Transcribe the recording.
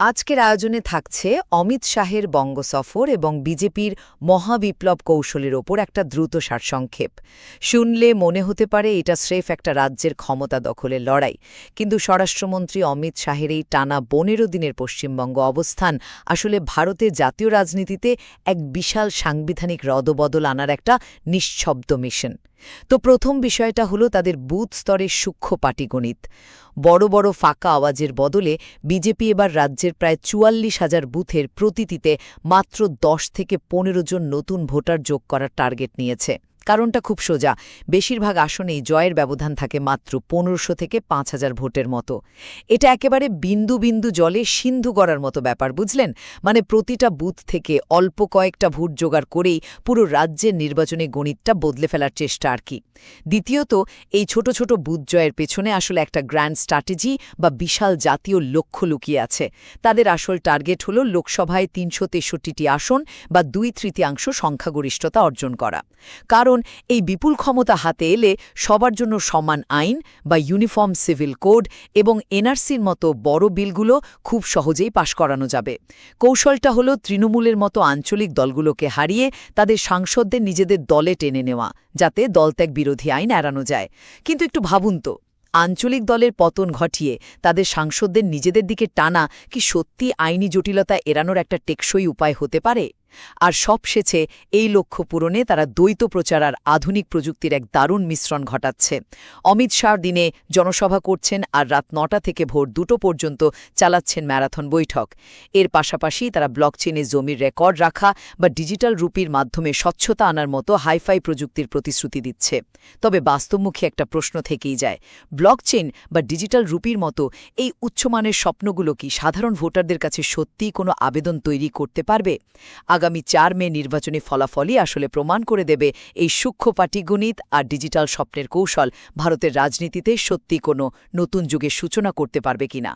আজকের আয়োজনে থাকছে অমিত শাহের বঙ্গ সফর এবং বিজেপির মহাবিপ্লব কৌশলের ওপর একটা দ্রুত সারসংক্ষেপ। শুনলে মনে হতে পারে এটা স্রেফ একটা রাজ্যের ক্ষমতা দখলের লড়াই, কিন্তু স্বরাষ্ট্রমন্ত্রী অমিত শাহের এই টানা ১৫ দিনের পশ্চিমবঙ্গ অবস্থান আসলে ভারতের জাতীয় রাজনীতিতে এক বিশাল সাংবিধানিক রদবদল আনার একটা নিঃশব্দ মিশন। তো প্রথম বিষয়টা হলো তাদের বুথ স্তরের সূক্ষ্ম পাটিগণিত। বড় বড় ফাঁকা আওয়াজের বদলে বিজেপি এবার রাজ্যের প্রায় ৪৪,০০০ বুথের প্রতিটিতে মাত্র ১০ থেকে ১৫ জন নতুন ভোটার যোগ করার টার্গেট নিয়েছে। কারণটা খুব সোজা, বেশিরভাগ আসনেই জয়ের ব্যবধান থাকে মাত্র ১৫০০ থেকে ৫,০০০ ভোটের মতো। এটা একেবারে বিন্দু বিন্দু জলে সিন্ধু গড়ার মতো ব্যাপার, বুঝলেন? মানে প্রতিটা বুথ থেকে অল্প কয়েকটা ভোট জোগাড় করেই পুরো রাজ্যের নির্বাচনী গণিতটা বদলে ফেলার চেষ্টা আর কি। দ্বিতীয়ত, এই ছোট ছোট বুথ জয়ের পেছনে আসলে একটা গ্র্যান্ড স্ট্র্যাটেজি বা বিশাল জাতীয় লক্ষ্য লুকিয়ে আছে। তাদের আসল টার্গেট হল লোকসভায় ৩৬৩টি আসন বা ২/৩ সংখ্যাগরিষ্ঠতা অর্জন করা। কারণ এই বিপুল ক্ষমতা হাতে এলে সবার জন্য সমান আইন বা ইউনিফর্ম সিভিল কোড এবং এনআরসির মতো বড় বিলগুলো খুব সহজেই পাশ করানো যাবে। কৌশলটা হলো তৃণমূলের মতো আঞ্চলিক দলগুলোকে হারিয়ে তাদের সাংসদদের নিজেদের দলে টেনে নেওয়া, যাতে দলত্যাগ বিরোধী আইন এড়ানো যায়। কিন্তু একটু ভাবুন তো, আঞ্চলিক দলের পতন ঘটিয়ে তাদের সাংসদদের নিজেদের দিকে টানা কি সত্যি আইনি জটিলতা এড়ানোর একটা টেকসই উপায় হতে পারে? আর সবশেষে এই লক্ষ্য পূরণে তারা দ্বৈত প্রচার আর আধুনিক প্রযুক্তির এক দারুণ মিশ্রণ ঘটাচ্ছে। অমিত শাহ দিনে জনসভা করছেন আর রাত ৯টা থেকে ভোর ২টো পর্যন্ত চালাচ্ছেন ম্যারাথন বৈঠক। এর পাশাপাশি তারা ব্লকচেনে জমির রেকর্ড রাখা বা ডিজিটাল রুপির মাধ্যমে স্বচ্ছতা আনার মতো হাইফাই প্রযুক্তির প্রতিশ্রুতি দিচ্ছে। তবে বাস্তবমুখী একটা প্রশ্ন থেকেই যায়, ব্লকচেন বা ডিজিটাল রুপির মতো এই উচ্চমানের স্বপ্নগুলো কি সাধারণ ভোটারদের কাছে সত্যিই কোনো আবেদন তৈরি করতে পারবে? আগামী ৪ মে নির্বাচনী ফলাফলই আসলে প্রমাণ করে দেবে এই সূক্ষ্ম পাটিগণিত আর ডিজিটাল স্বপ্নের কৌশল ভারতের রাজনীতিতে সত্যি কোনো নতুন যুগের সূচনা করতে পারবে কিনা।